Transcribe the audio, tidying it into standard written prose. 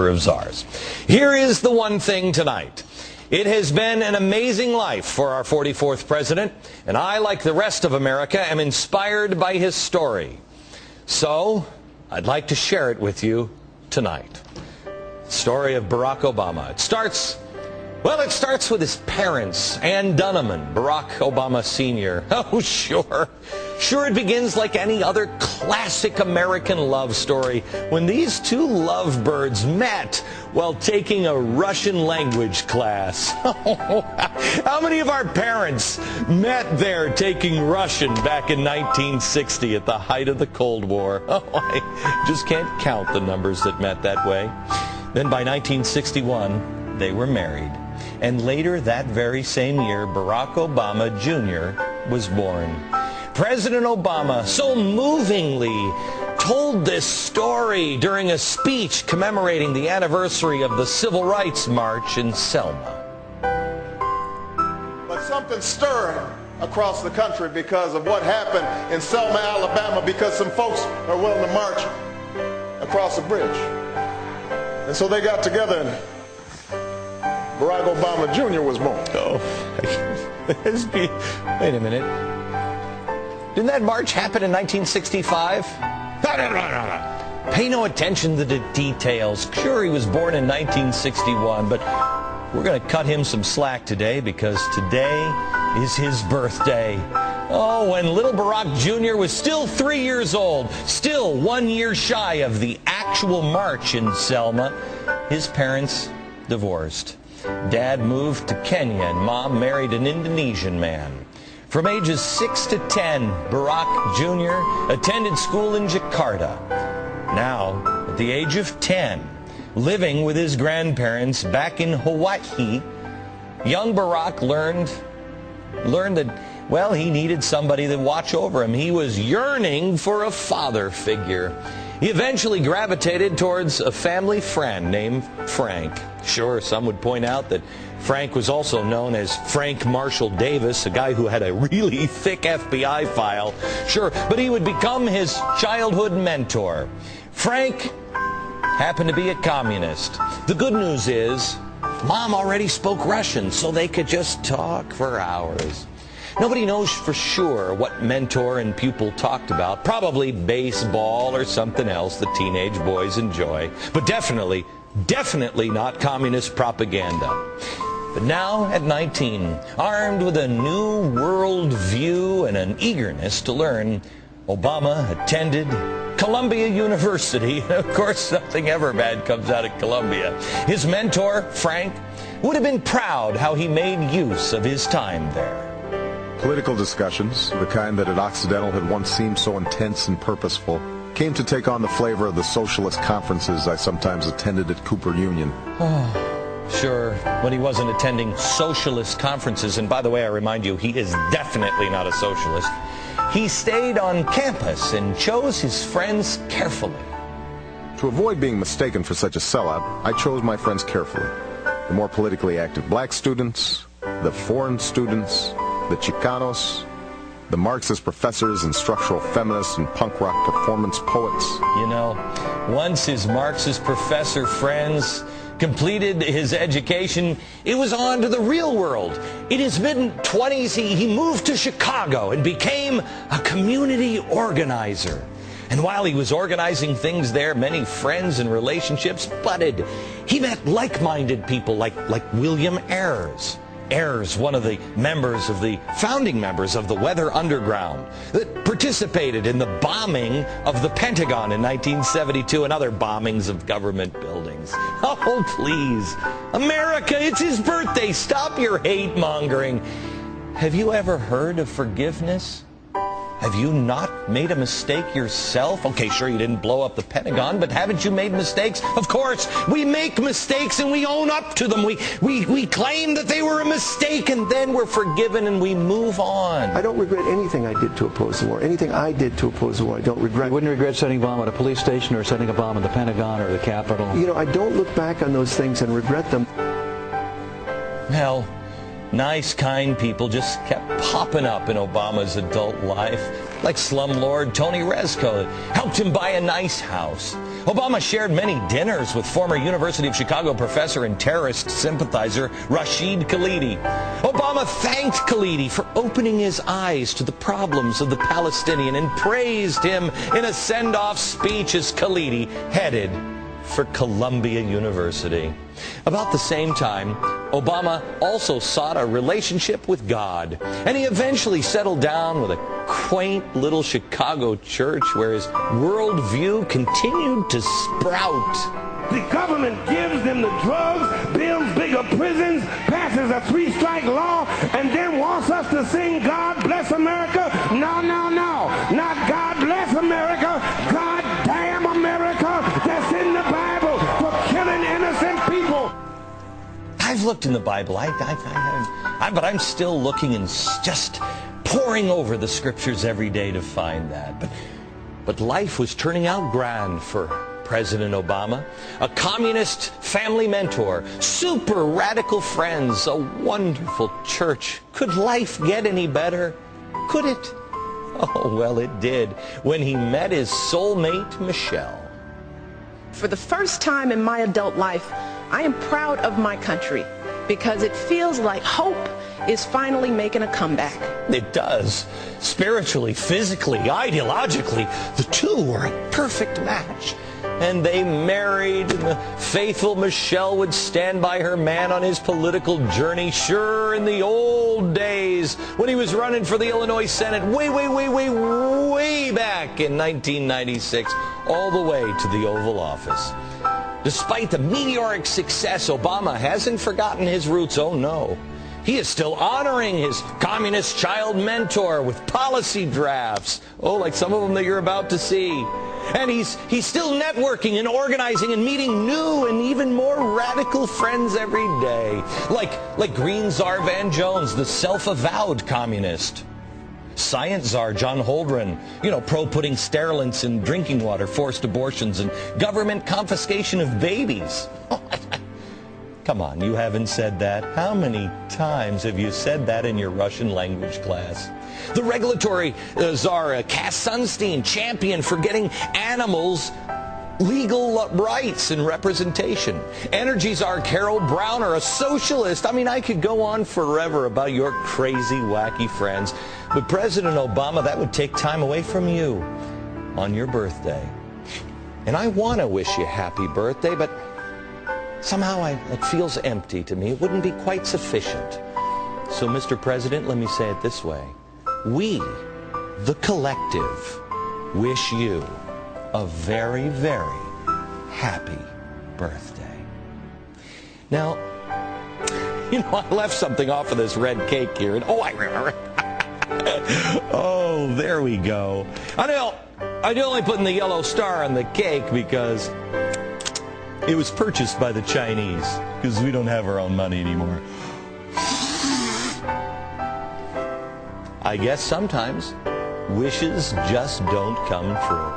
of czars. Here is the one thing tonight. It has been an amazing life for our 44th president, and I, like the rest of America, am inspired by his story. So, I'd like to share it with you tonight. The story of Barack Obama. It starts with his parents, Ann Dunham and Barack Obama Sr. Oh, sure. Sure, it begins like any other classic American love story when these two lovebirds met while taking a Russian language class. How many of our parents met there taking Russian back in 1960 at the height of the Cold War? Oh, I just can't count the numbers that met that way. Then by 1961, they were married. And later that very same year, Barack Obama Jr. was born. President Obama so movingly told this story during a speech commemorating the anniversary of the Civil Rights March in Selma. But something's stirring across the country because of what happened in Selma, Alabama, because some folks are willing to march across a bridge. And so they got together and Barack Obama Jr. was born. Oh, wait a minute. Didn't that march happen in 1965? No. Pay no attention to the details. Sure, he was born in 1961, but we're going to cut him some slack today because today is his birthday. Oh, when little Barack Jr. was still 3 years old, still 1 year shy of the actual march in Selma, his parents divorced. Dad moved to Kenya and Mom married an Indonesian man. From ages 6 to 10, Barack Jr. attended school in Jakarta. Now, at the age of 10, living with his grandparents back in Hawaii, young Barack learned that, well, he needed somebody to watch over him. He was yearning for a father figure. He eventually gravitated towards a family friend named Frank. Sure, some would point out that Frank was also known as Frank Marshall Davis, a guy who had a really thick FBI file. Sure, but he would become his childhood mentor. Frank happened to be a communist. The good news is, Mom already spoke Russian, so they could just talk for hours. Nobody knows for sure what mentor and pupil talked about. Probably baseball or something else that teenage boys enjoy. But definitely not communist propaganda. But now, at 19, armed with a new world view and an eagerness to learn, Obama attended Columbia University. Of course, nothing ever bad comes out of Columbia. His mentor, Frank, would have been proud how he made use of his time there. Political discussions, the kind that at Occidental had once seemed so intense and purposeful, came to take on the flavor of the socialist conferences I sometimes attended at Cooper Union. Sure, when he wasn't attending socialist conferences, and by the way, I remind you, he is definitely not a socialist, he stayed on campus and chose his friends carefully. To avoid being mistaken for such a sellout, I chose my friends carefully. The more politically active black students, the foreign students, the Chicanos, the Marxist professors and structural feminists and punk rock performance poets. You know, once his Marxist professor friends completed his education, it was on to the real world. In his mid-20s, he moved to Chicago and became a community organizer. And while he was organizing things there, many friends and relationships budded. He met like-minded people like William Ayers. Ayers, one of the founding members of the Weather Underground, that participated in the bombing of the Pentagon in 1972 and other bombings of government buildings. Oh, please. America, it's his birthday. Stop your hate-mongering. Have you ever heard of forgiveness? Have you not made a mistake yourself? Okay, sure, you didn't blow up the Pentagon, but haven't you made mistakes? Of course, we make mistakes and we own up to them. We claim that they were a mistake and then we're forgiven and we move on. I don't regret anything I did to oppose the war. Anything I did to oppose the war, I don't regret. You wouldn't regret setting a bomb at a police station or setting a bomb at the Pentagon or the Capitol? You know, I don't look back on those things and regret them. Well, nice, kind people just kept popping up in Obama's adult life, like slumlord Tony Rezko helped him buy a nice house. Obama shared many dinners with former University of Chicago professor and terrorist sympathizer Rashid Khalidi. Obama thanked Khalidi for opening his eyes to the problems of the Palestinian and praised him in a send-off speech as Khalidi headed for Columbia University. About the same time, Obama also sought a relationship with God, and he eventually settled down with a quaint little Chicago church where his worldview continued to sprout. The government gives them the drugs, builds bigger prisons, passes a three-strike law, and then wants us to sing God Bless America? No, no, no. Not God Bless America. God damn America. That's in the Bible for killing innocent people. I've looked in the Bible, but I'm still looking and just poring over the scriptures every day to find that. But life was turning out grand for President Obama. A communist family mentor, super radical friends, a wonderful church. Could life get any better? Could it? Oh, well, it did when he met his soulmate, Michelle. For the first time in my adult life, I am proud of my country because it feels like hope is finally making a comeback. It does. Spiritually, physically, ideologically, the two were a perfect match. And they married, and the faithful Michelle would stand by her man on his political journey. Sure, in the old days when he was running for the Illinois Senate way back in 1996, all the way to the Oval Office. Despite the meteoric success, Obama hasn't forgotten his roots. Oh, no. He is still honoring his communist child mentor with policy drafts. Oh, like some of them that you're about to see. And he's still networking and organizing and meeting new and even more radical friends every day. Like Green Czar Van Jones, the self-avowed communist. Science czar John Holdren, pro-putting sterilants in drinking water, forced abortions, and government confiscation of babies. Come on, you haven't said that. How many times have you said that in your Russian language class? The regulatory czar Cass Sunstein, champion for getting animals legal rights and representation. Energy czar Carol Browner, a socialist. I could go on forever about your crazy, wacky friends. But President Obama, that would take time away from you on your birthday. And I want to wish you happy birthday, but somehow it feels empty to me. It wouldn't be quite sufficient. So, Mr. President, let me say it this way. We, the collective, wish you a very, very happy birthday. Now, I left something off of this red cake here, and I remember. Oh, there we go. I only put in the yellow star on the cake because it was purchased by the Chinese, because we don't have our own money anymore. I guess sometimes wishes just don't come true.